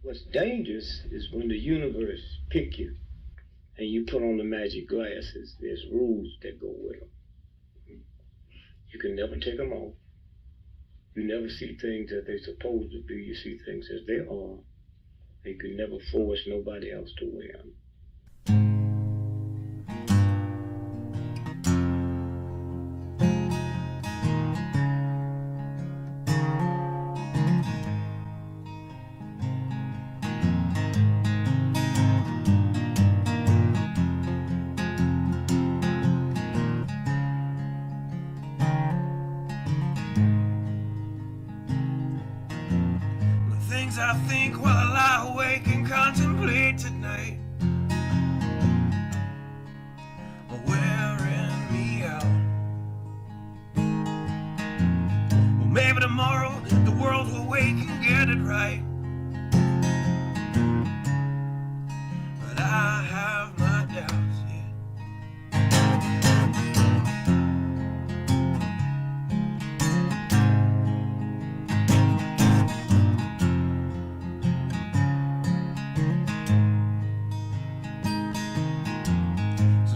What's dangerous is when the universe pick you and you put on the magic glasses. There's rules that go with them. You can never take them off. You never see things as they're supposed to be. You see things as they are. And you can never force nobody else to wear them. I think while I lie awake and contemplate tonight are wearing me out. Well, maybe tomorrow the world will wake and get it right, but I have my doubts, yeah.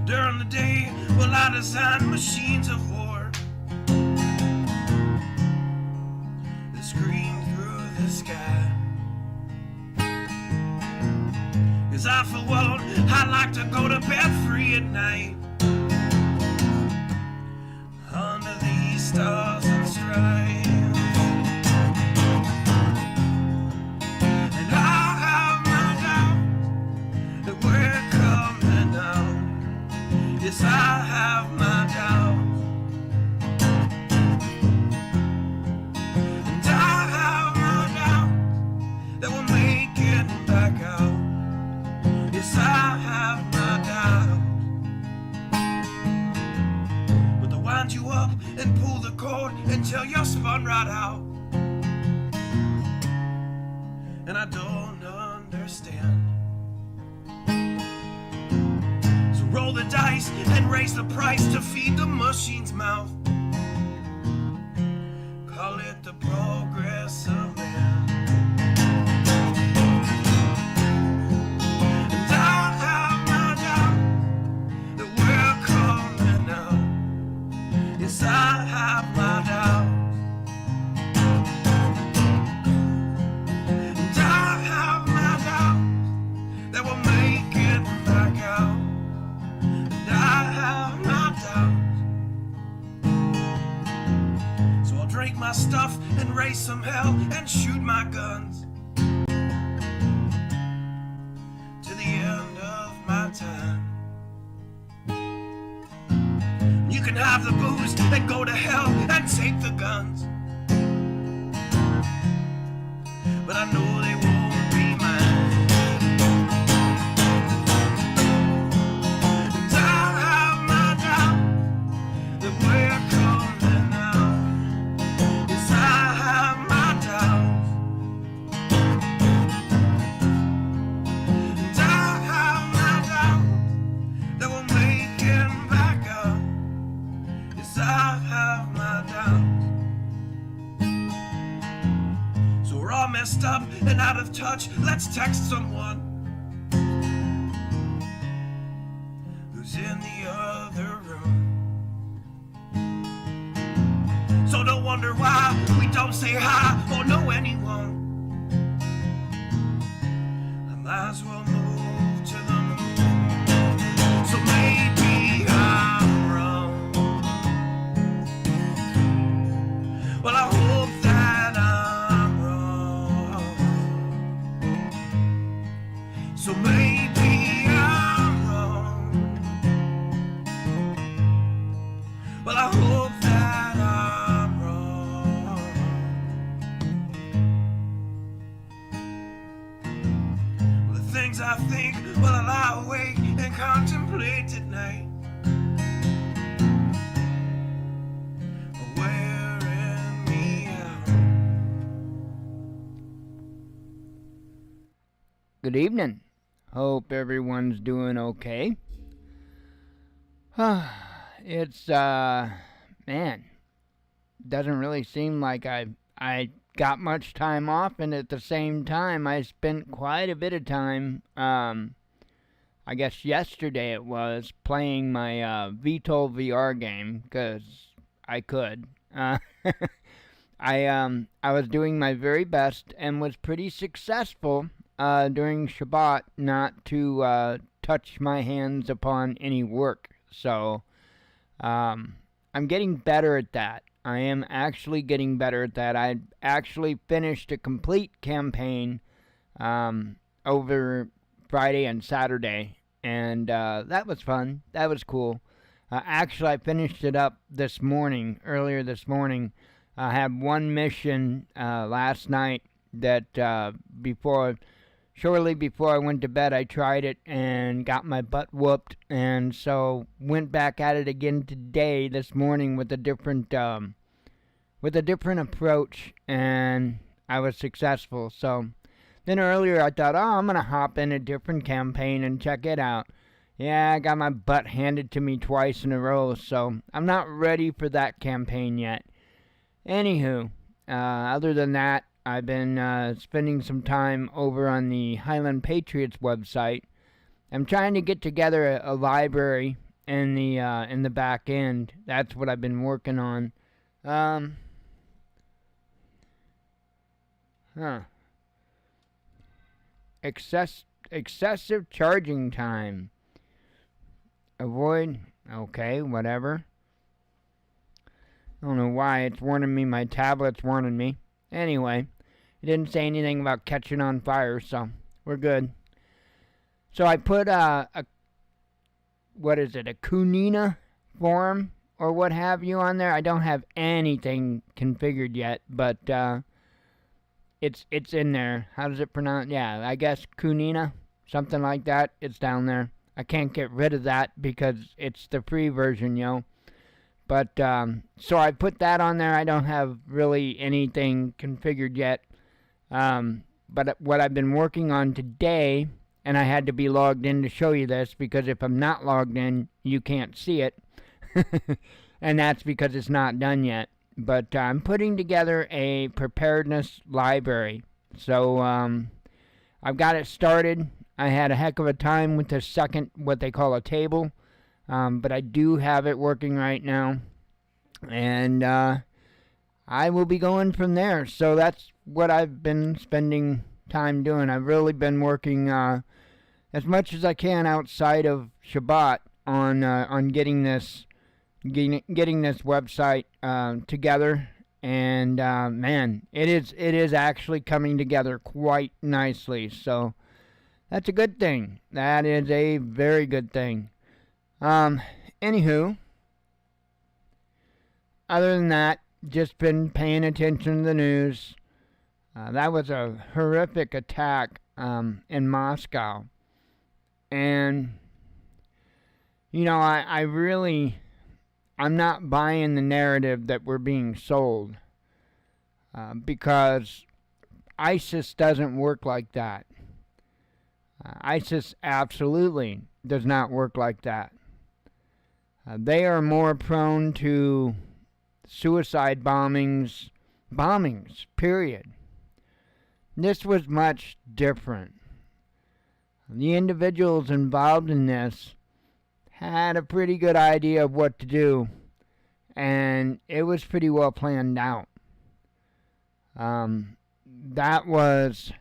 During the day, well, I design machines of war that scream through the sky. 'Cause I, for one, I like to go to bed free at night under these stars and stripes. And I have my doubts that we're coming out. Yes, I have my doubts, and I have my doubts that we'll make it back out. Yes, I have my doubts, but they'll wind you up and pull the cord until you're spun right out. And I don't understand. Roll the dice and raise the price to feed the machine's mouth. Call it the progress of man. And I have my doubt that we're coming out. Yes, I have my doubt. And I have my doubt that we'll make it back out. I have my doubts, so I'll drink my stuff and raise some hell and shoot my guns to the end of my time. You can have the booze and go to hell and take the guns, but I know they won't be mine. We're coming out. Yes, I have my doubts, and I have my doubts that we'll make it back out. Yes, I have my doubts. So we're all messed up and out of touch. Let's text someone who's in the other room. So don't wonder why we don't say hi or know anyone. I might as well move to the moon. So maybe I'm wrong. Well, I hope that I'm wrong. So maybe I'm wrong. Well, I hope that I'm wrong. Well, the things I think while I lie awake and contemplate at night are wearing me out. Good evening. Hope everyone's doing okay. It's man, doesn't really seem like I got much time off, and at the same time, I spent quite a bit of time, I guess yesterday it was, playing my VTOL VR game, because I could. I was doing my very best and was pretty successful during Shabbat not to touch my hands upon any work. So I'm getting better at that. I am actually getting better at that. I actually finished a complete campaign over Friday and Saturday, and that was fun. That was cool. Actually, I finished it up earlier this morning. I had one mission last night that shortly before I went to bed, I tried it and got my butt whooped, and so went back at it again today, this morning, with a different approach, and I was successful. So then earlier I thought, I'm gonna hop in a different campaign and check it out. Yeah, I got my butt handed to me twice in a row, so I'm not ready for that campaign yet. Anywho, other than that, I've been spending some time over on the Highland Patriots website. I'm trying to get together a library in the back end. That's what I've been working on. Excessive charging time. Avoid. Okay, whatever. I don't know why it's warning me. My tablet's warning me. Anyway, it didn't say anything about catching on fire, so we're good. So I put a Kunina form or what have you on there. I don't have anything configured yet, but it's in there. How does it pronounce? Yeah, I guess Kunina, something like that. It's down there. I can't get rid of that because it's the free version, yo. But, so I put that on there. I don't have really anything configured yet. But what I've been working on today, and I had to be logged in to show you this, because if I'm not logged in, you can't see it. And that's because it's not done yet. But I'm putting together a preparedness library. So, I've got it started. I had a heck of a time with the second, what they call a table. But I do have it working right now, and I will be going from there. So that's what I've been spending time doing. I've really been working as much as I can outside of Shabbat on getting this website together. And man, it is actually coming together quite nicely. So that's a good thing. That is a very good thing. Anywho, other than that, just been paying attention to the news. That was a horrific attack in Moscow. And, you know, I'm not buying the narrative that we're being sold. Because ISIS doesn't work like that. ISIS absolutely does not work like that. They are more prone to suicide bombings, period. This was much different. The individuals involved in this had a pretty good idea of what to do, and it was pretty well planned out. That was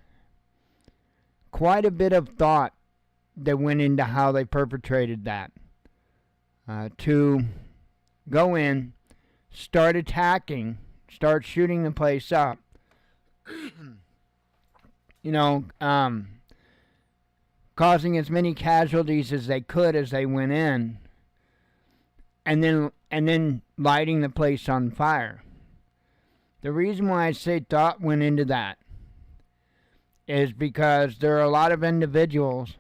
quite a bit of thought that went into how they perpetrated that. To go in, start attacking, start shooting the place up. You know, causing as many casualties as they could as they went in, and then lighting the place on fire. The reason why I say thought went into that is because there are a lot of individuals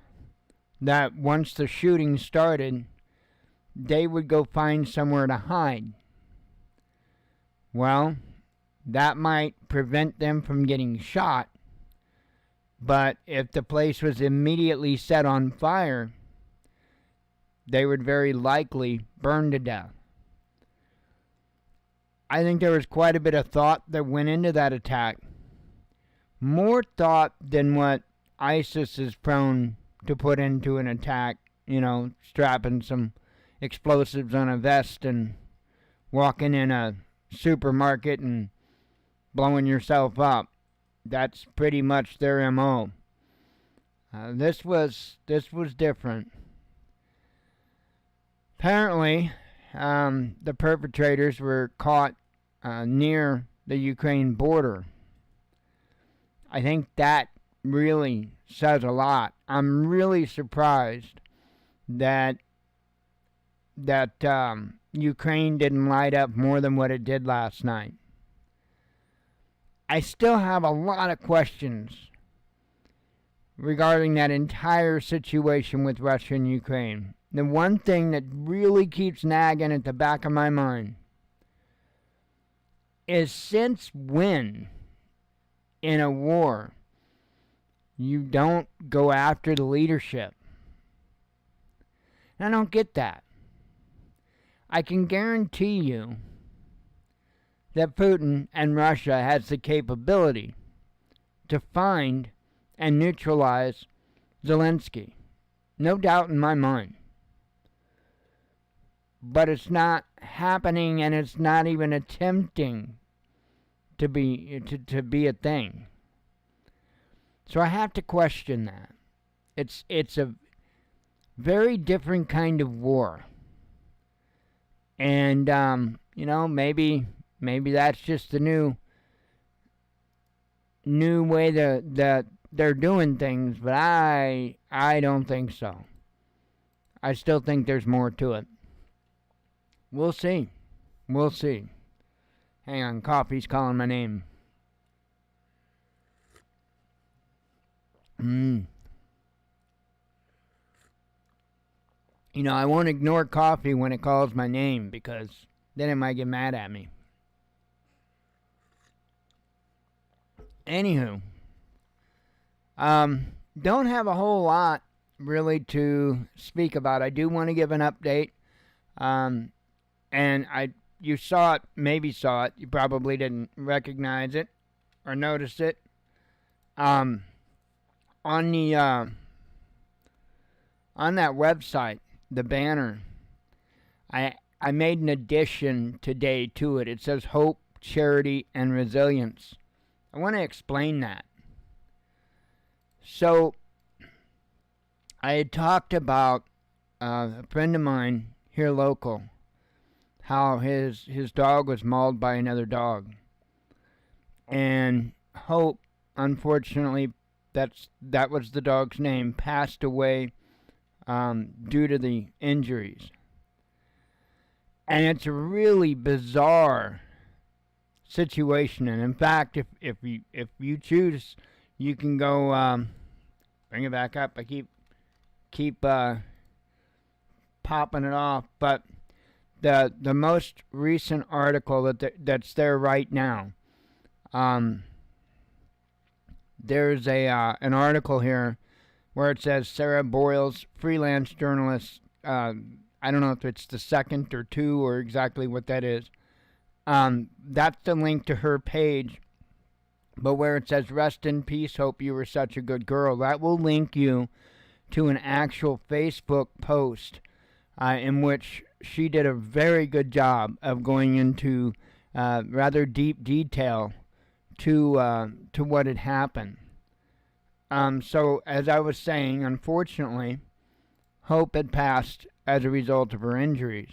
that once the shooting started, they would go find somewhere to hide. Well, that might prevent them from getting shot, but if the place was immediately set on fire, they would very likely burn to death. I think there was quite a bit of thought that went into that attack. more thought than what ISIS is prone to put into an attack, strapping some explosives on a vest and walking in a supermarket and blowing yourself up. That's pretty much their MO. This was different. Apparently, the perpetrators were caught near the Ukraine border. I think that really says a lot. I'm really surprised that Ukraine didn't light up more than what it did last night. I still have a lot of questions regarding that entire situation with Russia and Ukraine. The one thing that really keeps nagging at the back of my mind is, since when in a war you don't go after the leadership? I don't get that. I can guarantee you that Putin and Russia has the capability to find and neutralize Zelensky. No doubt in my mind. But it's not happening, and it's not even attempting to be a thing. So I have to question that. It's a very different kind of war. And maybe that's just the new way that they're doing things, but I don't think so. I still think there's more to it. We'll see. Hang on, coffee's calling my name. I won't ignore coffee when it calls my name, because then it might get mad at me. Anywho, don't have a whole lot really to speak about. I do want to give an update. And you maybe saw it. You probably didn't recognize it or notice it. On that website, the banner, I made an addition today to it. It says hope, charity, and resilience. I want to explain that. So, I had talked about a friend of mine here local, how his dog was mauled by another dog. And Hope, unfortunately, that was the dog's name, passed away due to the injuries. And it's a really bizarre situation. And in fact, if you choose, you can go bring it back up. I keep popping it off, but the most recent article that's there right now, there's an article here where it says Sarah Boyles, freelance journalist. I don't know if it's the second or two or exactly what that is. That's the link to her page. But where it says, rest in peace, Hope, you were such a good girl, that will link you to an actual Facebook post in which she did a very good job of going into rather deep detail to what had happened. So, as I was saying, unfortunately, Hope had passed as a result of her injuries.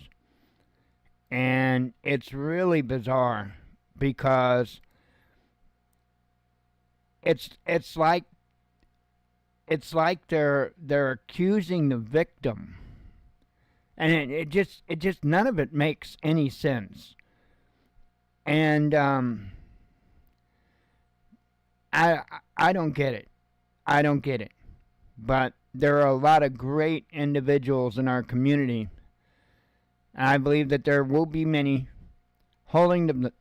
And it's really bizarre because it's like they're accusing the victim, and it just none of it makes any sense. And I don't get it. But there are a lot of great individuals in our community, and I believe that there will be many holding them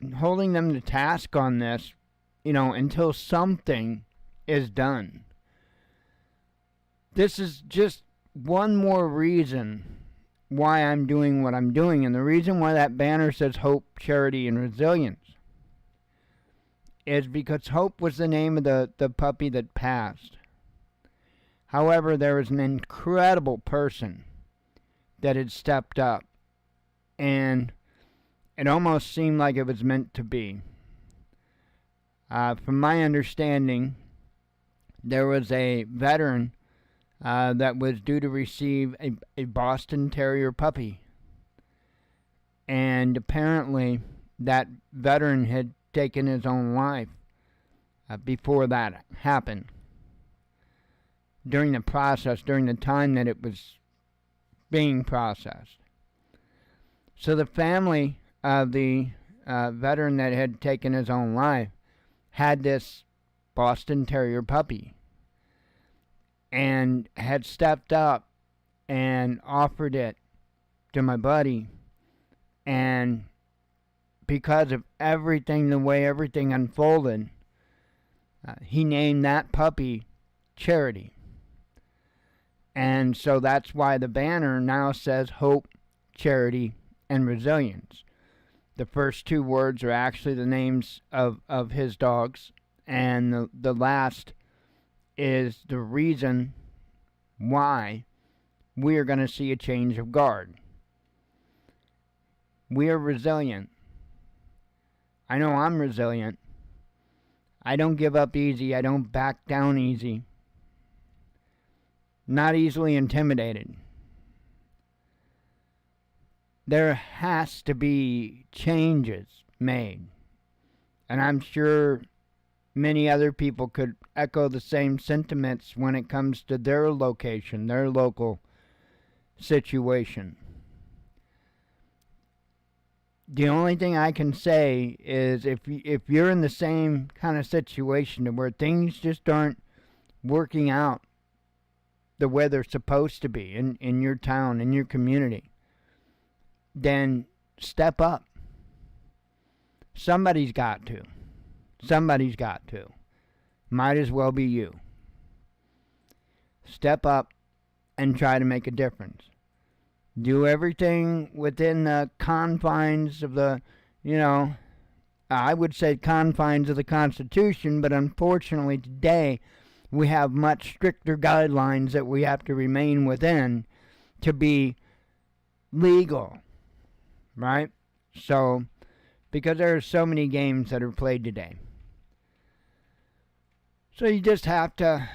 to task on this, until something is done. This is just one more reason why I'm doing what I'm doing, and the reason why that banner says hope, charity, and resilience is because Hope was the name of the puppy that passed. However, there was an incredible person that had stepped up, and it almost seemed like it was meant to be. From my understanding, there was a veteran that was due to receive a Boston Terrier puppy. And apparently, that veteran had taken his own life before that happened. During the process, during the time that it was being processed. So the family of the veteran that had taken his own life had this Boston Terrier puppy and had stepped up and offered it to my buddy. And because of everything, the way everything unfolded, he named that puppy Charity. And so that's why the banner now says Hope, Charity, and Resilience. The first two words are actually the names of his dogs, and the last is the reason why we are going to see a change of guard. We are resilient. I know I'm resilient. I don't give up easy. I don't back down easy. Not easily intimidated. There has to be changes made. And I'm sure many other people could echo the same sentiments when it comes to their location, their local situation. The only thing I can say is if you're in the same kind of situation where things just aren't working out the way they're supposed to be in your town, in your community, then step up. Somebody's got to. Somebody's got to. Might as well be you. Step up and try to make a difference. Do everything within the confines of the, I would say confines of the Constitution, but unfortunately today we have much stricter guidelines that we have to remain within to be legal, right? So, because there are so many games that are played today. So you just have to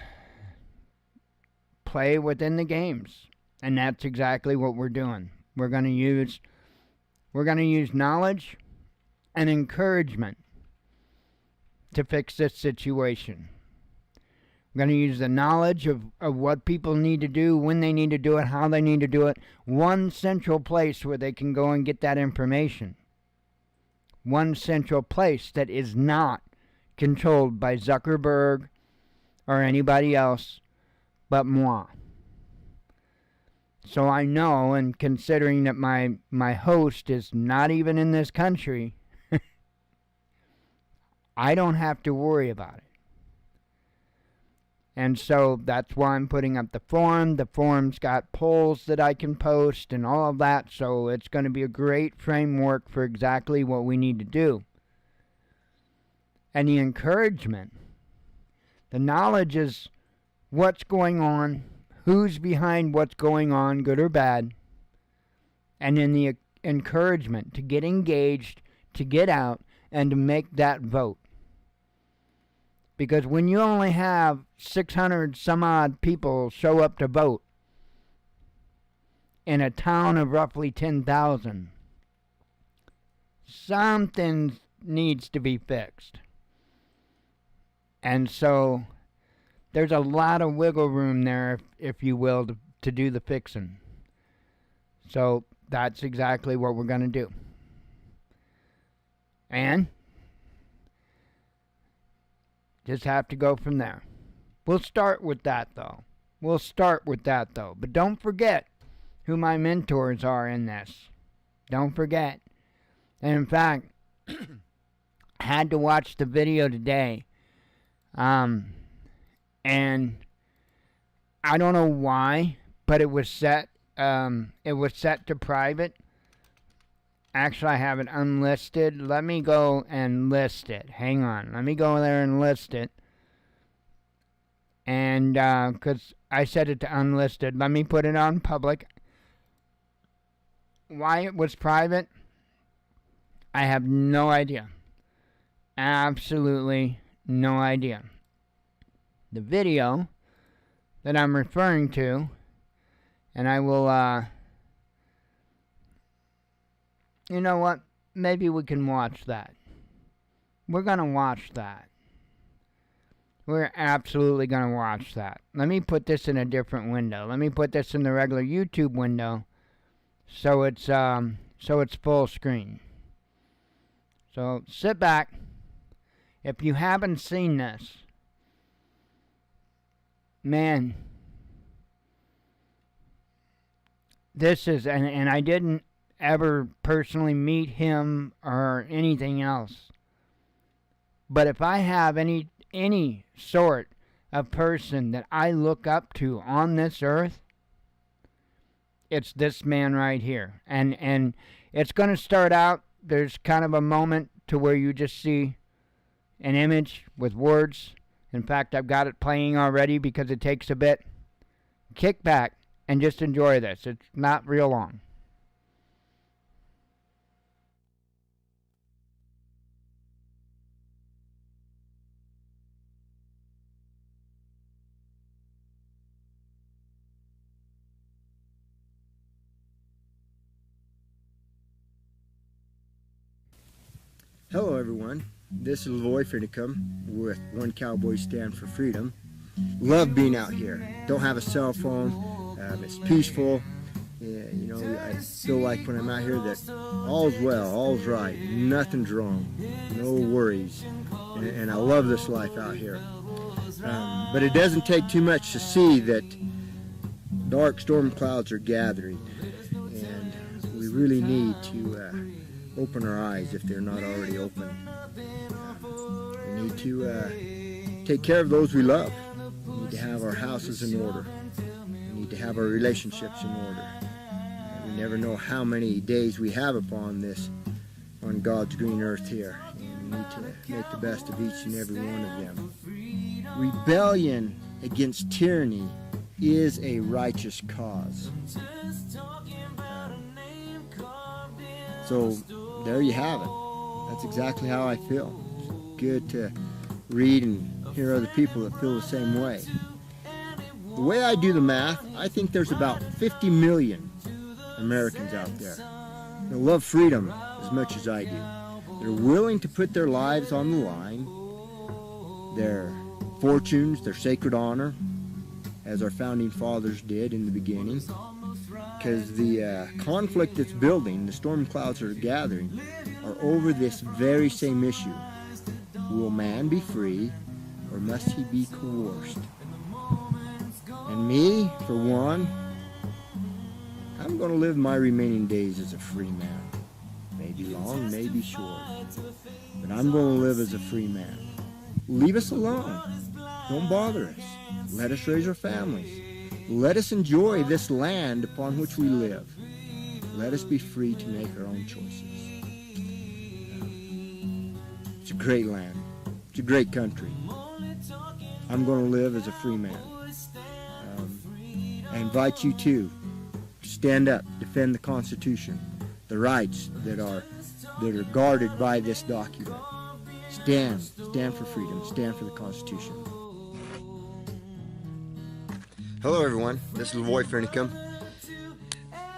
play within the games. And that's exactly what we're doing. We're going to use knowledge and encouragement to fix this situation. We're going to use the knowledge of what people need to do, when they need to do it, how they need to do it. One central place where they can go and get that information. One central place that is not controlled by Zuckerberg or anybody else but moi. So I know, and considering that my host is not even in this country, I don't have to worry about it. And so that's why I'm putting up the forum. The forum's got polls that I can post and all of that, so it's going to be a great framework for exactly what we need to do. And the encouragement, the knowledge is what's going on, who's behind what's going on, good or bad, and then the encouragement to get engaged, to get out, and to make that vote. Because when you only have 600 some odd people show up to vote in a town of roughly 10,000, something needs to be fixed. And so there's a lot of wiggle room there, if you will, to do the fixing. So that's exactly what we're going to do. And just have to go from there. We'll start with that, though. But don't forget who my mentors are in this. Don't forget. And in fact, I had to watch the video today. And I don't know why, but it was set to private. Actually, I have it unlisted. Let me go and list it. Hang on. Let me go there and list it. And, because I set it to unlisted. Let me put it on public. Why it was private, I have no idea. Absolutely no idea. The video that I'm referring to, and I will, you know what? Maybe we can watch that. We're going to watch that. We're absolutely going to watch that. Let me put this in a different window. Let me put this in the regular YouTube window so it's full screen. So sit back. If you haven't seen this, man, this is, and I didn't ever personally meet him or anything else. But if I have any sort of person that I look up to on this earth, it's this man right here. And it's going to start out, there's kind of a moment to where you just see an image with words. In fact, I've got it playing already because it takes a bit. Kick back and just enjoy this. It's not real long. Hello everyone, this is Leroy Finicum with One Cowboy Stand for Freedom. Love being out here. Don't have a cell phone. It's peaceful. Yeah, you know, I feel like when I'm out here that all's well, all's right, nothing's wrong, no worries. And I love this life out here. But it doesn't take too much to see that dark storm clouds are gathering. And we really need to open our eyes if they're not already open. We need to take care of those we love. We need to have our houses in order. We need to have our relationships in order. And we never know how many days we have upon God's green earth here. And we need to make the best of each and every one of them. Rebellion against tyranny is a righteous cause. So there you have it. That's exactly how I feel. It's good to read and hear other people that feel the same way. The way I do the math, I think there's about 50 million Americans out there that love freedom as much as I do. They're willing to put their lives on the line, their fortunes, their sacred honor, as our founding fathers did in the beginning. Because the conflict that's building, the storm clouds that are gathering, are over this very same issue. Will man be free, or must he be coerced? And me, for one, I'm going to live my remaining days as a free man. Maybe long, maybe short. But I'm going to live as a free man. Leave us alone. Don't bother us. Let us raise our families. Let us enjoy this land upon which we live. Let us be free to make our own choices. It's a great land. It's a great country. I'm going to live as a free man. I invite you to stand up, defend the Constitution, the rights that are guarded by this document. Stand for freedom, stand for the Constitution. Hello everyone, this is Leroy Finicum.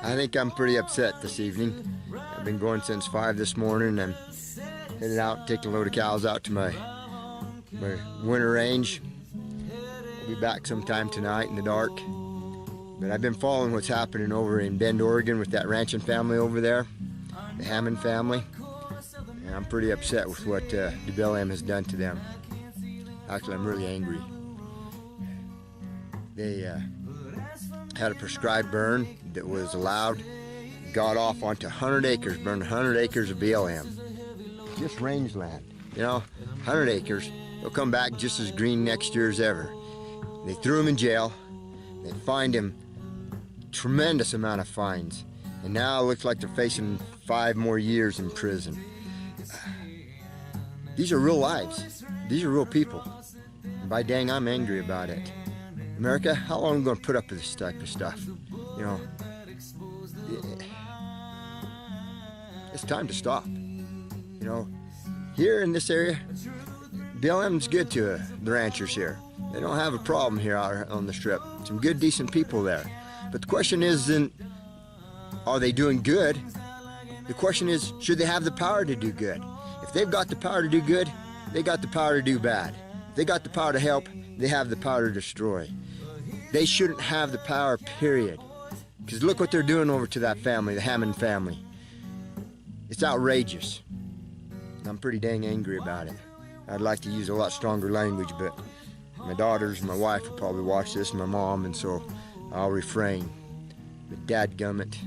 I think I'm pretty upset this evening. I've been going since 5 this morning. I'm headed out, taking a load of cows out to my winter range. I'll be back sometime tonight in the dark. But I've been following what's happening over in Bend, Oregon with that ranching family over there, the Hammond family. And I'm pretty upset with what BLM has done to them. Actually, I'm really angry. They had a prescribed burn that was allowed, got off onto 100 acres, burned 100 acres of BLM. Just rangeland, you know, 100 acres. They'll come back just as green next year as ever. They threw him in jail. They fined him tremendous amount of fines. And now it looks like they're facing 5 more years in prison. These are real lives. These are real people. And by dang, I'm angry about it. America, how long are we going to put up with this type of stuff? You know, it's time to stop. You know, here in this area, BLM's good to the ranchers here. They don't have a problem here out on the strip. Some good, decent people there. But the question isn't, are they doing good? The question is, should they have the power to do good? If they've got the power to do good, they got the power to do bad. If they got the power to help, they have the power to destroy. They shouldn't have the power, period. Because look what they're doing over to that family, the Hammond family. It's outrageous. I'm pretty dang angry about it. I'd like to use a lot stronger language, but my daughters and my wife will probably watch this, and my mom, and so I'll refrain. But dadgummit,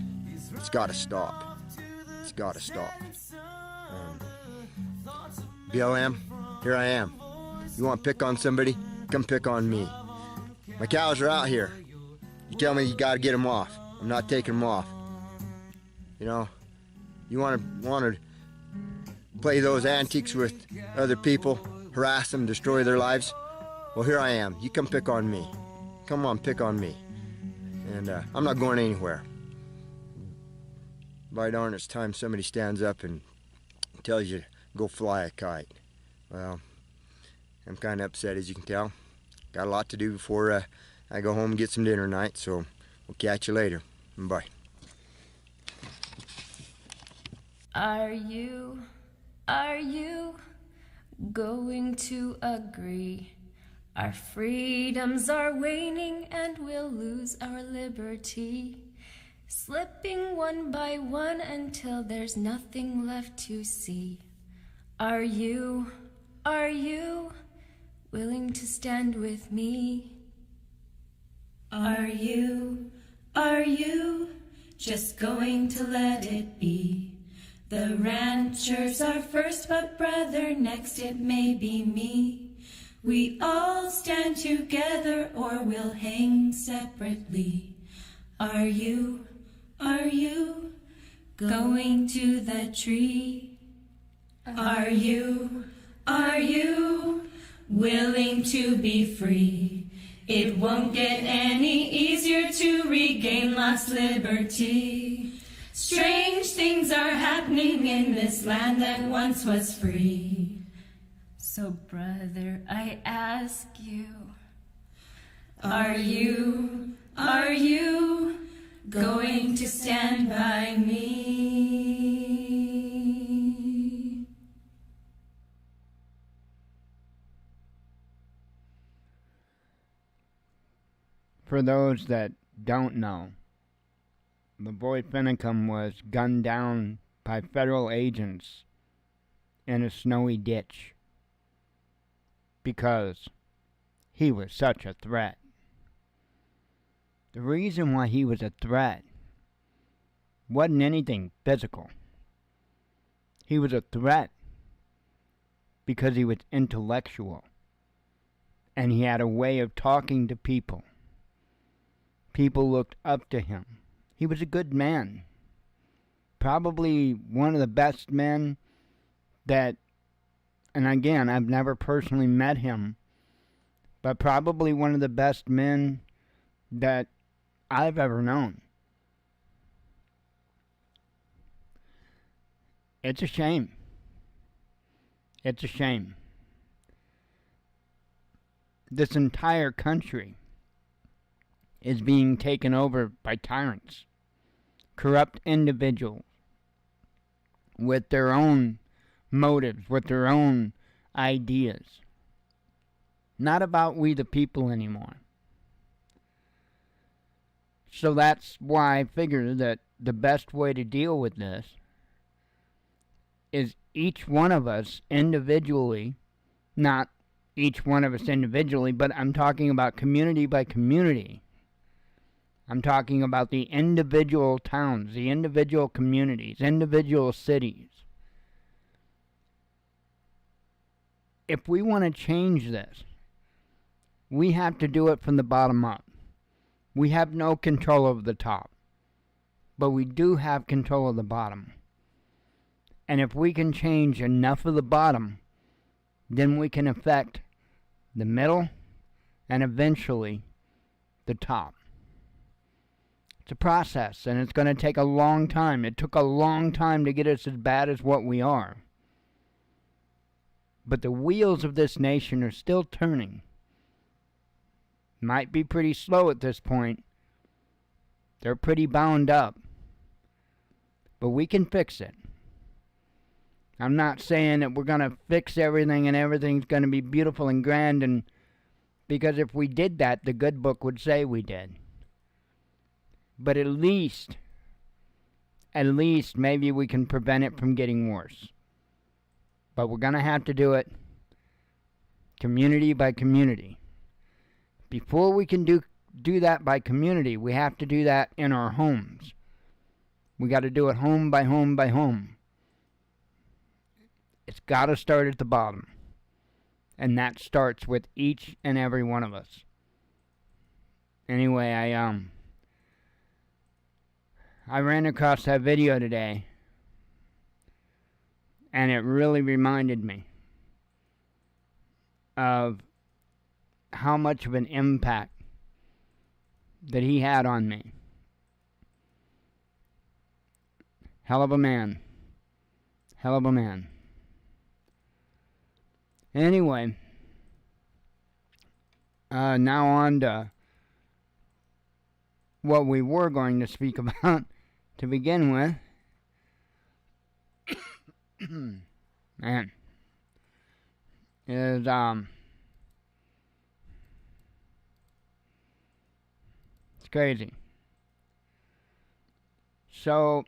it's got to stop. It's got to stop. BLM, here I am. You want to pick on somebody? Come pick on me. My cows are out here. You tell me you got to get them off. I'm not taking them off. You know, you want to play those antics with other people, harass them, destroy their lives? Well, here I am. You come pick on me. Come on, pick on me. And I'm not going anywhere. By darn, it's time somebody stands up and tells you to go fly a kite. Well, I'm kind of upset, as you can tell. Got a lot to do before I go home and get some dinner tonight, so we'll catch you later. Bye. Are you going to agree? Our freedoms are waning and we'll lose our liberty, slipping one by one until there's nothing left to see. Are you willing to stand with me? Are you just going to let it be? The ranchers are first, but brother, next it may be me. We all stand together or we'll hang separately. Are you going to the tree? Are you willing to be free? It won't get any easier to regain lost liberty. Strange things are happening in this land that once was free. So brother, I ask you, are you going to stand by me? For those that don't know, the boy Finicum was gunned down by federal agents in a snowy ditch because he was such a threat. The reason why he was a threat wasn't anything physical. He was a threat because he was intellectual and he had a way of talking to people. People looked up to him. He was a good man. Probably one of the best men that, and again, I've never personally met him, but probably one of the best men that I've ever known. It's a shame. It's a shame. This entire country is being taken over by tyrants, corrupt individuals with their own motives, with their own ideas. Not about we the people anymore. So that's why I figure that the best way to deal with this is each one of us individually, not each one of us individually, but I'm talking about community by community. I'm talking about the individual towns, the individual communities, individual cities. If we want to change this, we have to do it from the bottom up. We have no control over the top, but we do have control of the bottom. And if we can change enough of the bottom, then we can affect the middle and eventually the top. It's a process, and it's going to take a long time. It took a long time to get us as bad as what we are. But the wheels of this nation are still turning. Might be pretty slow at this point. They're pretty bound up. But we can fix it. I'm not saying that we're going to fix everything and everything's going to be beautiful and grand, and because if we did that, the good book would say we did. But at least maybe we can prevent it from getting worse. But we're going to have to do it community by community. Before we can do that by community, we have to do that in our homes. We got to do it home by home by home. It's got to start at the bottom. And that starts with each and every one of us. Anyway, I ran across that video today, and it really reminded me of how much of an impact that he had on me. Hell of a man. Hell of a man. Anyway, now on to what we were going to speak about to begin with. Man, is it's crazy. So,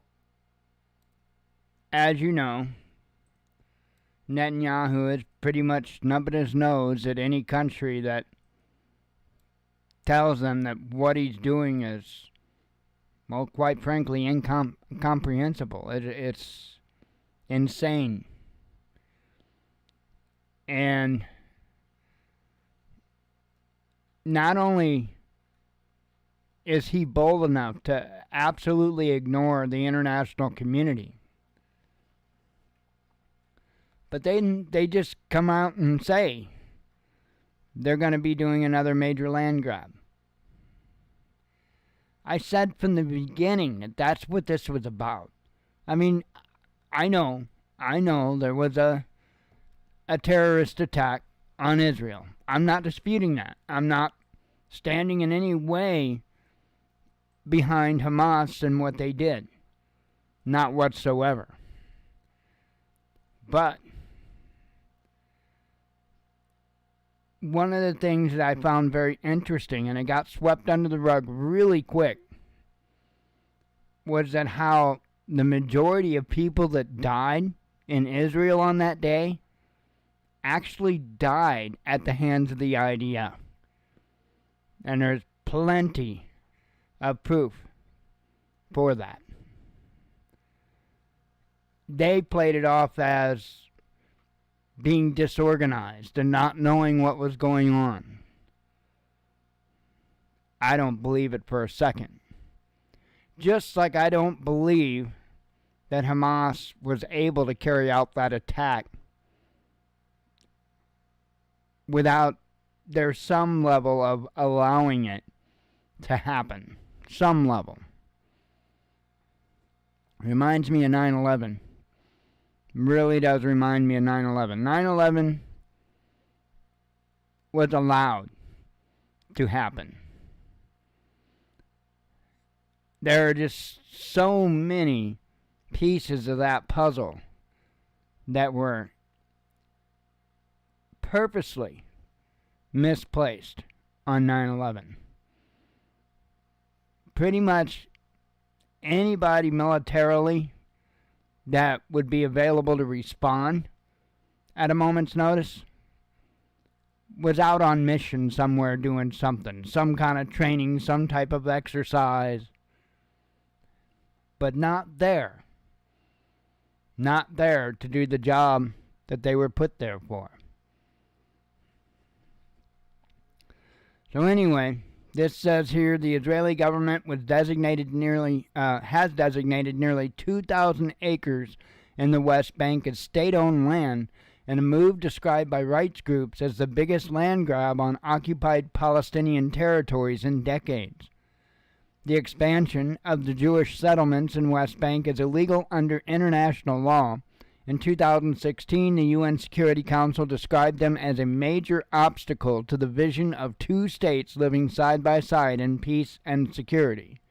as you know, Netanyahu has pretty much snubbed his nose at any country that tells them that what he's doing is, well, quite frankly, incomprehensible. It's insane. And not only is he bold enough to absolutely ignore the international community, but they just come out and say they're going to be doing another major land grab. I said from the beginning that that's what this was about. I mean, I know there was a terrorist attack on Israel. I'm not disputing that. I'm not standing in any way behind Hamas and what they did. Not whatsoever. But one of the things that I found very interesting, and it got swept under the rug really quick, was that how the majority of people that died in Israel on that day actually died at the hands of the IDF. And there's plenty of proof for that. They played it off as being disorganized and not knowing what was going on. I don't believe it for a second. Just like I don't believe that Hamas was able to carry out that attack without there's some level of allowing it to happen. Some level. Reminds me of 9/11. Really does remind me of 9/11. 9/11 was allowed to happen. There are just so many pieces of that puzzle that were purposely misplaced on 9/11. Pretty much anybody militarily that would be available to respond at a moment's notice was out on mission somewhere doing something, some kind of training, some type of exercise, but not there. Not there to do the job that they were put there for. So anyway, this says here the Israeli government has designated nearly 2,000 acres in the West Bank as state-owned land, in a move described by rights groups as the biggest land grab on occupied Palestinian territories in decades. The expansion of the Jewish settlements in West Bank is illegal under international law. In 2016, the UN Security Council described them as a major obstacle to the vision of two states living side by side in peace and security.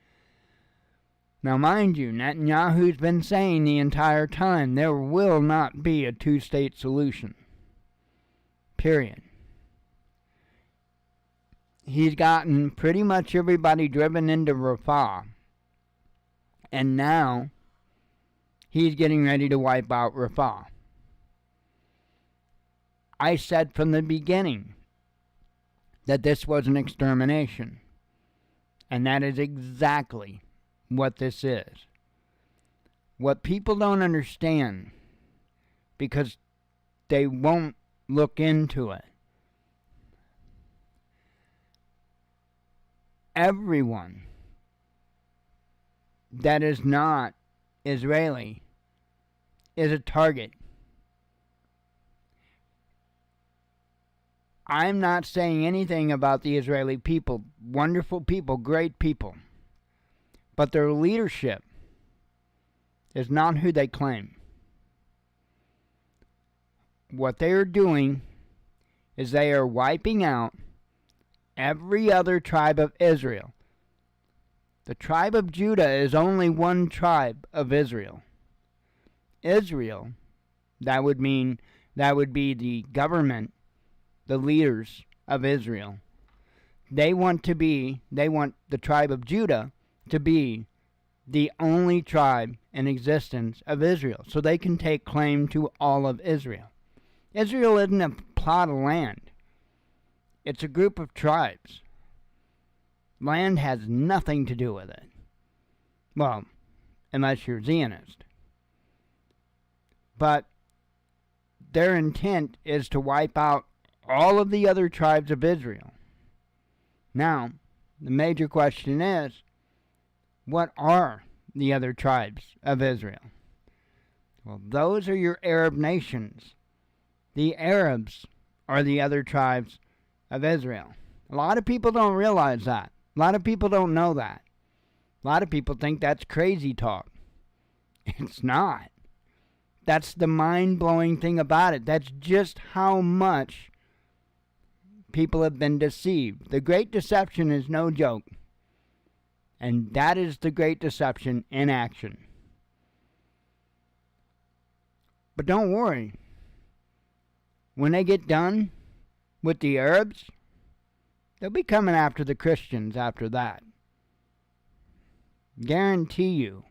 Now, mind you, Netanyahu's been saying the entire time there will not be a two-state solution. Period. He's gotten pretty much everybody driven into Rafah. And now he's getting ready to wipe out Rafah. I said from the beginning that this was an extermination. And that is exactly what this is. What people don't understand, because they won't look into it, everyone that is not Israeli is a target. I'm not saying anything about the Israeli people. Wonderful people, great people. But their leadership is not who they claim. What they are doing is they are wiping out every other tribe of Israel. The tribe of Judah is only one tribe of Israel. Israel, that would be the government, the leaders of Israel. They want the tribe of Judah to be the only tribe in existence of Israel, so they can take claim to all of Israel. Israel isn't a plot of land. It's a group of tribes. Land has nothing to do with it. Well, unless you're Zionist. But their intent is to wipe out all of the other tribes of Israel. Now, the major question is, what are the other tribes of Israel? Well, those are your Arab nations. The Arabs are the other tribes of Israel. A lot of people don't realize that. A lot of people don't know that. A lot of people think that's crazy talk. It's not. That's the mind-blowing thing about it. That's just how much people have been deceived. The Great Deception is no joke. And that is the Great Deception in action. But don't worry. When they get done with the Arabs, they'll be coming after the Christians after that. Guarantee you.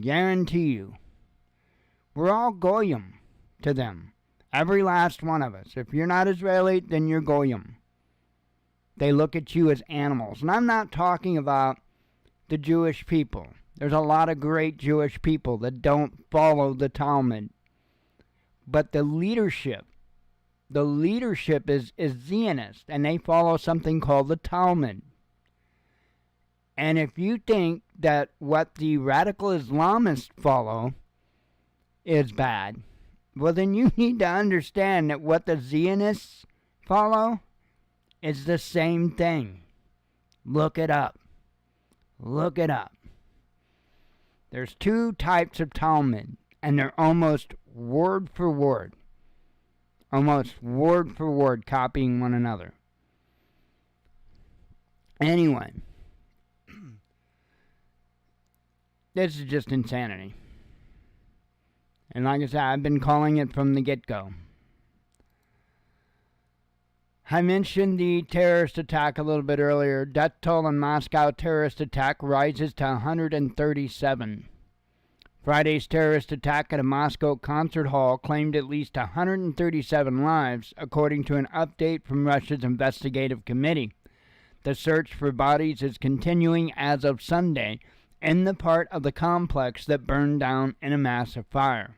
Guarantee you. We're all goyim to them. Every last one of us. If you're not Israeli, then you're goyim. They look at you as animals. And I'm not talking about the Jewish people. There's a lot of great Jewish people that don't follow the Talmud. But the leadership is Zionist, and they follow something called the Talmud. And if you think that what the radical Islamists follow is bad, well, then you need to understand that what the Zionists follow is the same thing. Look it up. Look it up. There's two types of Talmud, and they're almost word for word. Almost word for word copying one another. Anyway. This is just insanity. And like I said, I've been calling it from the get-go. I mentioned the terrorist attack a little bit earlier. Death toll in Moscow terrorist attack rises to 137. Friday's terrorist attack at a Moscow concert hall claimed at least 137 lives, according to an update from Russia's investigative committee. The search for bodies is continuing as of Sunday in the part of the complex that burned down in a massive fire.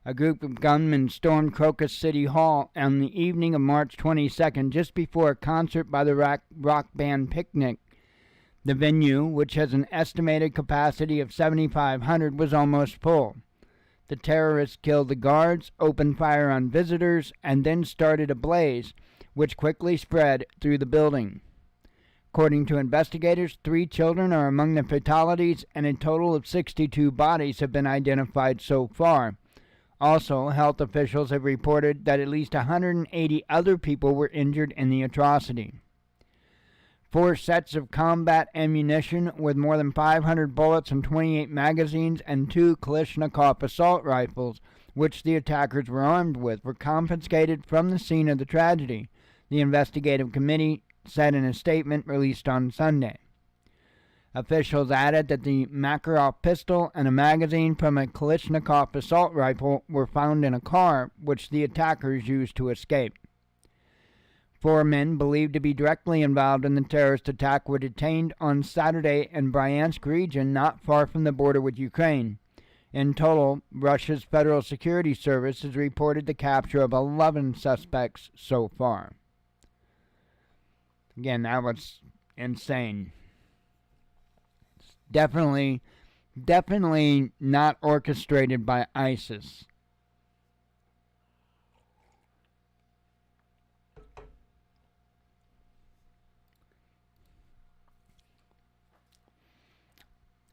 A group of gunmen stormed Crocus City Hall on the evening of March 22nd, just before a concert by the rock band Picnic. The venue, which has an estimated capacity of 7,500, was almost full. The terrorists killed the guards, opened fire on visitors, and then started a blaze, which quickly spread through the building. According to investigators, 3 children are among the fatalities, and a total of 62 bodies have been identified so far. Also, health officials have reported that at least 180 other people were injured in the atrocity. 4 sets of combat ammunition with more than 500 bullets and 28 magazines and 2 Kalashnikov assault rifles, which the attackers were armed with, were confiscated from the scene of the tragedy, the investigative committee said in a statement released on Sunday. Officials added that the Makarov pistol and a magazine from a Kalashnikov assault rifle were found in a car, which the attackers used to escape. 4 men believed to be directly involved in the terrorist attack were detained on Saturday in Bryansk region, not far from the border with Ukraine. In total, Russia's Federal Security Service has reported the capture of 11 suspects so far. Again, that was insane. Definitely not orchestrated by ISIS.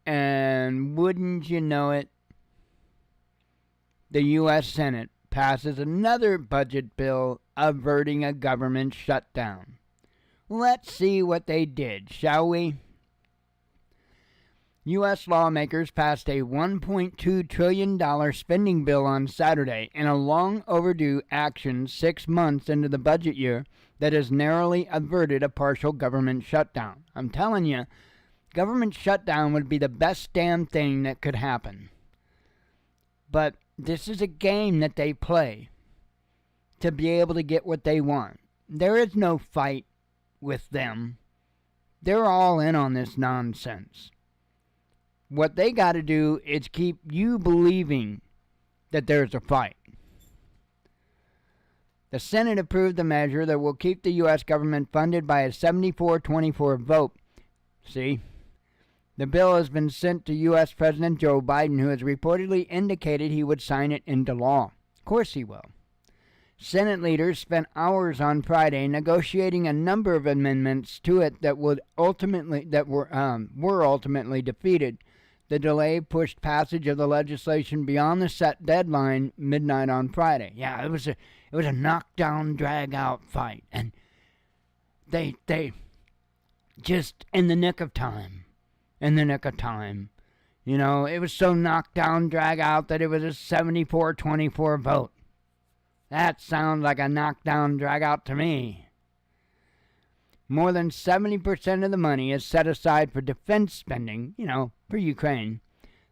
And wouldn't you know it, the U.S. Senate passes another budget bill averting a government shutdown. Let's see what they did, shall we? U.S. lawmakers passed a $1.2 trillion spending bill on Saturday in a long overdue action 6 months into the budget year that has narrowly averted a partial government shutdown. I'm telling you, government shutdown would be the best damn thing that could happen. But this is a game that they play to be able to get what they want. There is no fight with them. They're all in on this nonsense. What they got to do is keep you believing that there's a fight. The Senate approved the measure that will keep the U.S. government funded by a 74-24 vote. See? The bill has been sent to U.S. President Joe Biden, who has reportedly indicated he would sign it into law. Of course he will. Senate leaders spent hours on Friday negotiating a number of amendments to it that were ultimately defeated. The delay pushed passage of the legislation beyond the set deadline, midnight on Friday. Yeah, it was a knockdown, drag-out fight, and they just in the nick of time. You know, it was so knockdown, drag-out that it was a 74-24 vote. That sounds like a knockdown, drag-out to me. More than 70% of the money is set aside for defense spending, for Ukraine.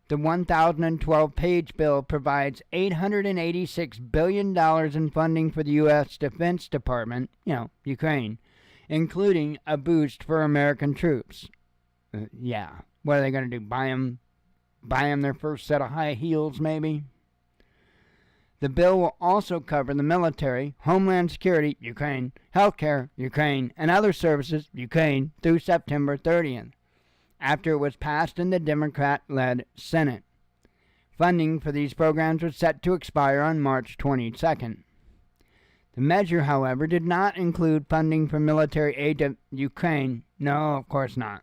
The 1,012-page bill provides $886 billion in funding for the U.S. Defense Department, Ukraine, including a boost for American troops. Yeah, what are they going to do, buy them their first set of high heels, maybe? The bill will also cover the military, Homeland Security, Ukraine, healthcare, Ukraine, and other services, Ukraine, through September 30th, after it was passed in the Democrat-led Senate. Funding for these programs was set to expire on March 22nd. The measure, however, did not include funding for military aid to Ukraine. No, of course not.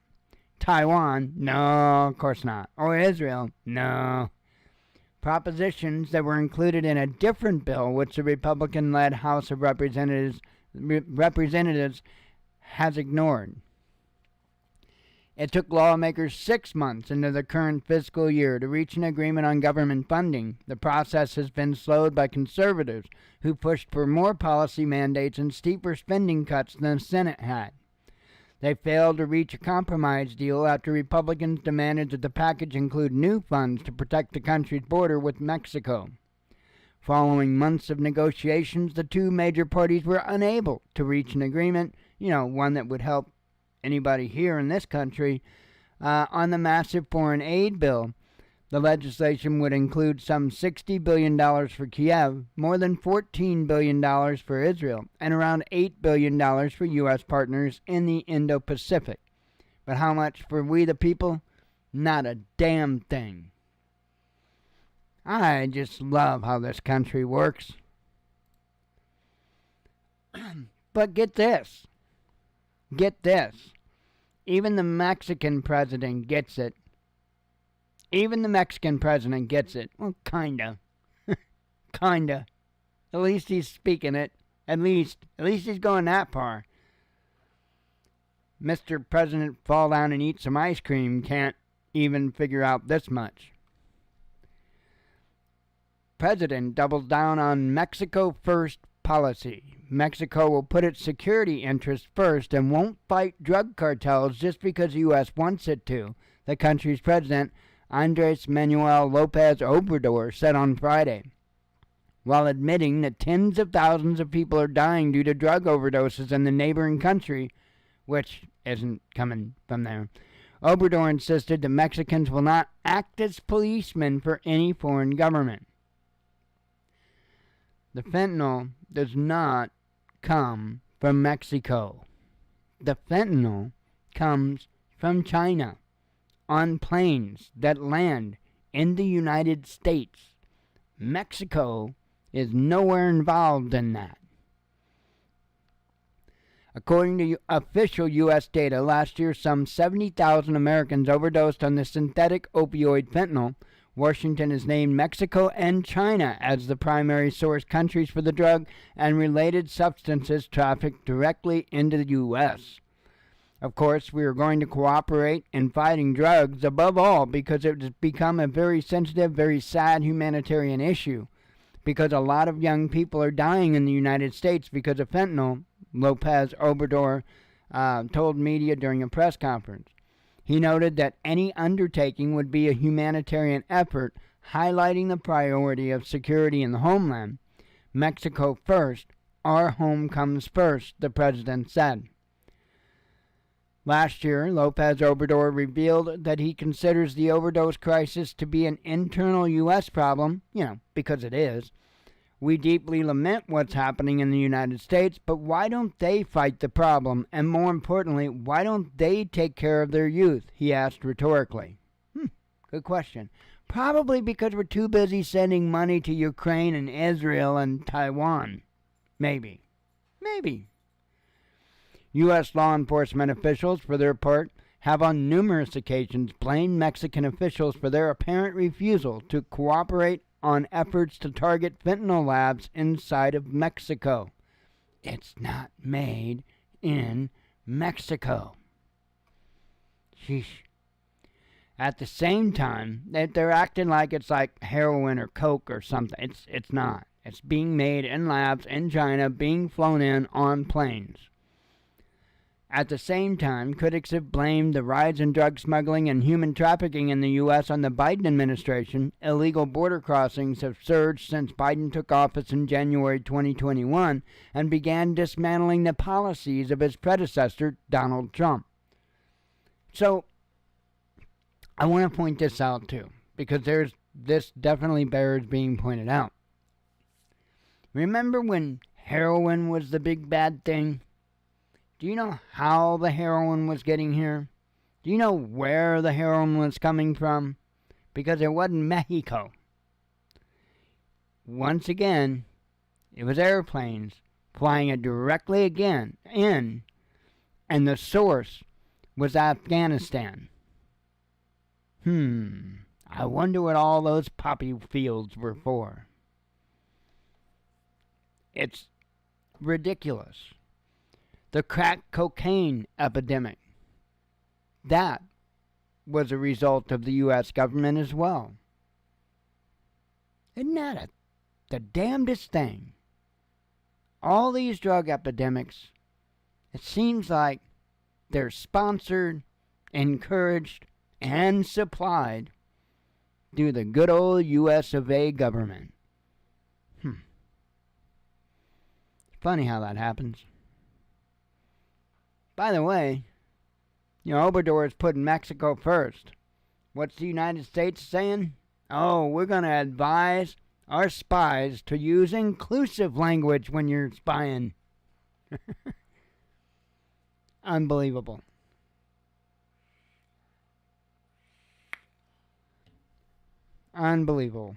Taiwan? No, of course not. Or Israel? No. Propositions that were included in a different bill, which the Republican-led House of Representatives has ignored. It took lawmakers 6 months into the current fiscal year to reach an agreement on government funding. The process has been slowed by conservatives who pushed for more policy mandates and steeper spending cuts than the Senate had. They failed to reach a compromise deal after Republicans demanded that the package include new funds to protect the country's border with Mexico. Following months of negotiations, the two major parties were unable to reach an agreement, one that would help anybody here in this country, on the massive foreign aid bill. The legislation would include some $60 billion for Kiev, more than $14 billion for Israel, and around $8 billion for U.S. partners in the Indo-Pacific. But how much for we the people? Not a damn thing. I just love how this country works. But get this. Get this. Even the Mexican president gets it. Even the Mexican president gets it. Well, kinda. Kinda. At least he's speaking it. At least he's going that far. Mr. President Fall Down and Eat Some Ice Cream can't even figure out this much. President doubles down on Mexico First policy. Mexico will put its security interests first and won't fight drug cartels just because the U.S. wants it to, the country's president, Andres Manuel Lopez Obrador, said on Friday, while admitting that tens of thousands of people are dying due to drug overdoses in the neighboring country, which isn't coming from there. Obrador insisted that Mexicans will not act as policemen for any foreign government. The fentanyl does not come from Mexico. The fentanyl comes from China on planes that land in the United States. Mexico is nowhere involved in that. According to official U.S. data, last year some 70,000 Americans overdosed on the synthetic opioid fentanyl. Washington has named Mexico and China as the primary source countries for the drug and related substances trafficked directly into the U.S. Of course, we are going to cooperate in fighting drugs, above all because it has become a very sensitive, very sad humanitarian issue, because a lot of young people are dying in the United States because of fentanyl, Lopez Obrador told media during a press conference. He noted that any undertaking would be a humanitarian effort, highlighting the priority of security in the homeland. Mexico first, our home comes first, the president said. Last year, Lopez Obrador revealed that he considers the overdose crisis to be an internal U.S. problem, because it is. We deeply lament what's happening in the United States, but why don't they fight the problem? And more importantly, why don't they take care of their youth? He asked rhetorically. Good question. Probably because we're too busy sending money to Ukraine and Israel and Taiwan. Maybe. U.S. law enforcement officials, for their part, have on numerous occasions blamed Mexican officials for their apparent refusal to cooperate on efforts to target fentanyl labs inside of Mexico. It's not made in Mexico. Sheesh. At the same time, they're acting like it's like heroin or coke or something. It's not. It's being made in labs in China, being flown in on planes. At the same time, critics have blamed the rise in drug smuggling and human trafficking in the U.S. on the Biden administration. Illegal border crossings have surged since Biden took office in January 2021 and began dismantling the policies of his predecessor, Donald Trump. So, I want to point this out too, because this definitely bears being pointed out. Remember when heroin was the big bad thing? Do you know how the heroin was getting here? Do you know where the heroin was coming from? Because it wasn't Mexico. Once again, it was airplanes flying it directly again in, and the source was Afghanistan. I wonder what all those poppy fields were for. It's ridiculous. The crack cocaine epidemic. That was a result of the U.S. government as well. Isn't that the damnedest thing? All these drug epidemics, it seems like they're sponsored, encouraged, and supplied through the good old U.S. of A. government. It's funny how that happens. By the way, Obrador is putting Mexico first. What's the United States saying? Oh, we're going to advise our spies to use inclusive language when you're spying. Unbelievable. Unbelievable.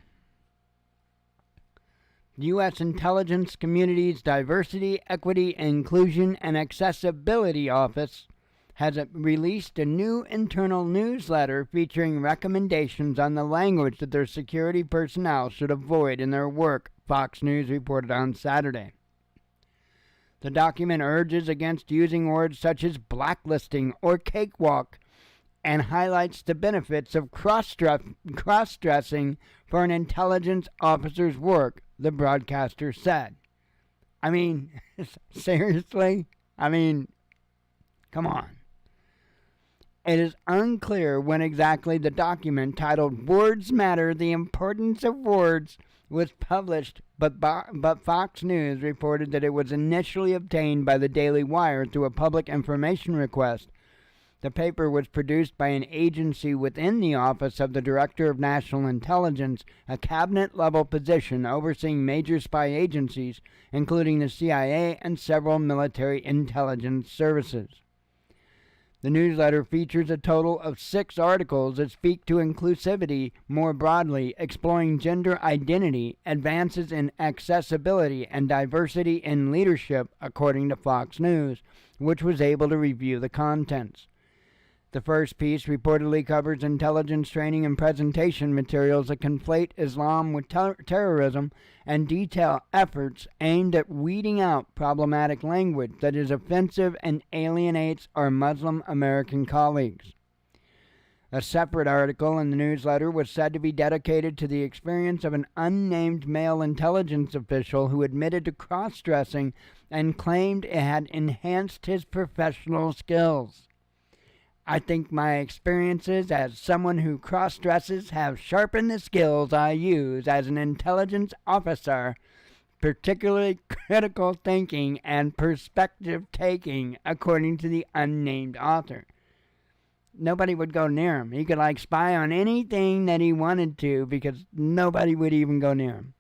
The U.S. intelligence community's Diversity, Equity, Inclusion, and Accessibility Office has released a new internal newsletter featuring recommendations on the language that their security personnel should avoid in their work, Fox News reported on Saturday. The document urges against using words such as blacklisting or cakewalk and highlights the benefits of cross-dressing for an intelligence officer's work, the broadcaster said. I mean, seriously? I mean, come on. It is unclear when exactly the document titled Words Matter, The Importance of Words was published, but Fox News reported that it was initially obtained by the Daily Wire through a public information request. The paper was produced by an agency within the Office of the Director of National Intelligence, a cabinet-level position overseeing major spy agencies, including the CIA and several military intelligence services. The newsletter features a total of 6 articles that speak to inclusivity more broadly, exploring gender identity, advances in accessibility, and diversity in leadership, according to Fox News, which was able to review the contents. The first piece reportedly covers intelligence training and presentation materials that conflate Islam with terrorism and detail efforts aimed at weeding out problematic language that is offensive and alienates our Muslim American colleagues. A separate article in the newsletter was said to be dedicated to the experience of an unnamed male intelligence official who admitted to cross-dressing and claimed it had enhanced his professional skills. I think my experiences as someone who cross-dresses have sharpened the skills I use as an intelligence officer, particularly critical thinking and perspective-taking, according to the unnamed author. Nobody would go near him. He could, spy on anything that he wanted to because nobody would even go near him.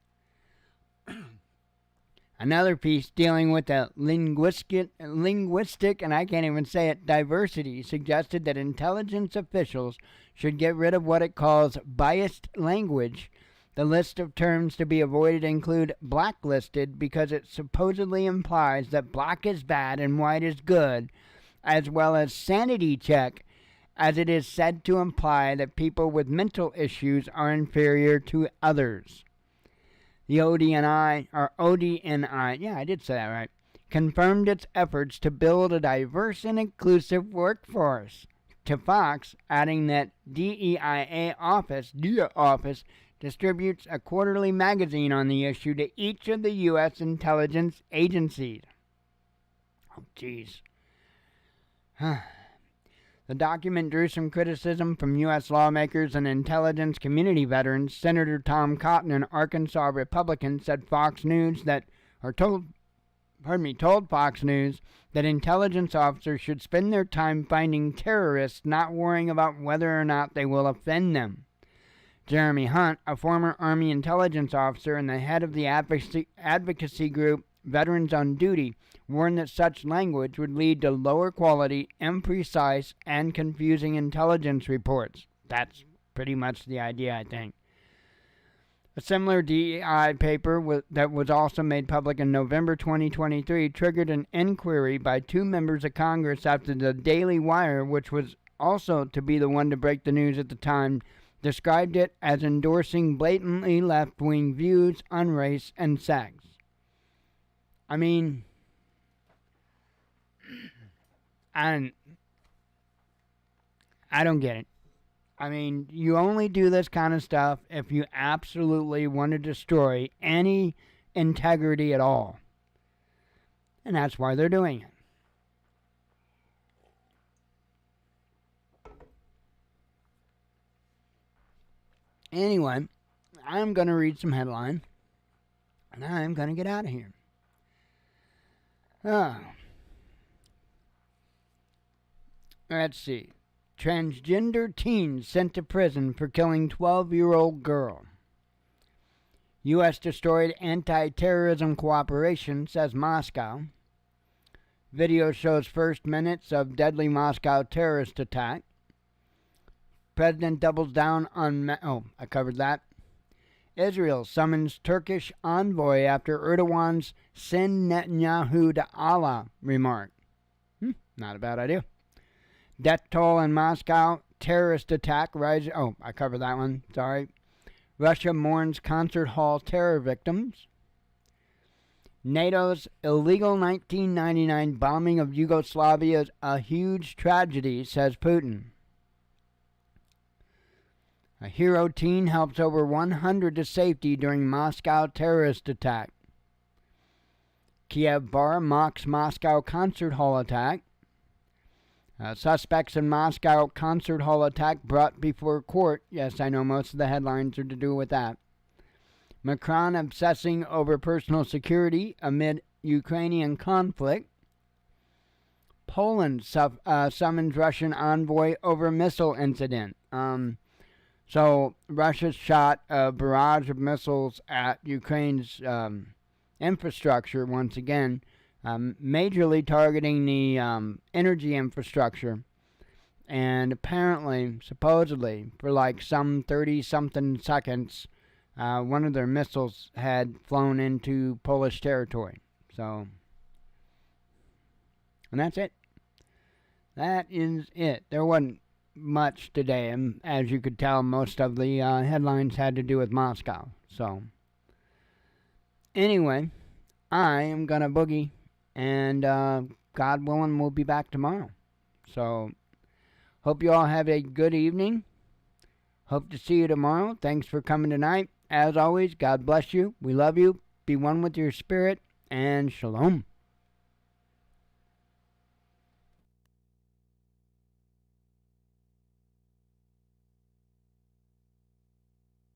Another piece dealing with the linguistic, and I can't even say it, diversity, suggested that intelligence officials should get rid of what it calls biased language. The list of terms to be avoided include blacklisted because it supposedly implies that black is bad and white is good, as well as sanity check, as it is said to imply that people with mental issues are inferior to others. The ODNI, yeah, I did say that right, confirmed its efforts to build a diverse and inclusive workforce. To Fox, adding that DEIA office distributes a quarterly magazine on the issue to each of the U.S. intelligence agencies. Oh, jeez. The document drew some criticism from U.S. lawmakers and intelligence community veterans. Senator Tom Cotton, an Arkansas Republican, said told Fox News that intelligence officers should spend their time finding terrorists, not worrying about whether or not they will offend them. Jeremy Hunt, a former Army intelligence officer and the head of the advocacy group Veterans on Duty, warned that such language would lead to lower quality, imprecise, and confusing intelligence reports. That's pretty much the idea, I think. A similar DEI paper that was also made public in November 2023 triggered an inquiry by 2 members of Congress after the Daily Wire, which was also to be the one to break the news at the time, described it as endorsing blatantly left-wing views on race and sex. I mean, I don't get it. I mean, you only do this kind of stuff if you absolutely want to destroy any integrity at all. And that's why they're doing it. Anyway, I'm going to read some headlines, and I'm going to get out of here. Let's see. Transgender teen sent to prison for killing 12-year-old girl. U.S. destroyed anti-terrorism cooperation, says Moscow. Video shows first minutes of deadly Moscow terrorist attack. President doubles down on... I covered that. Israel summons Turkish envoy after Erdogan's "send Netanyahu to Allah" remark. Not a bad idea. Death toll in Moscow. Terrorist attack rises. Oh, I covered that one. Sorry. Russia mourns concert hall terror victims. NATO's illegal 1999 bombing of Yugoslavia is a huge tragedy, says Putin. A hero teen helps over 100 to safety during Moscow terrorist attack. Kiev bar mocks Moscow concert hall attack. Suspects in Moscow concert hall attack brought before court. Yes, I know most of the headlines are to do with that. Macron obsessing over personal security amid Ukrainian conflict. Poland summons Russian envoy over missile incident. So Russia shot a barrage of missiles at Ukraine's infrastructure once again, majorly targeting the energy infrastructure. And apparently, supposedly, for like some 30-something seconds, one of their missiles had flown into Polish territory. So, and that's it. That is it. There wasn't much today, and as you could tell, most of the headlines had to do with Moscow. So, anyway, I am gonna boogie, and God willing, we'll be back tomorrow. So, hope you all have a good evening. Hope to see you tomorrow. Thanks for coming tonight. As always, God bless you. We love you. Be one with your spirit, and shalom.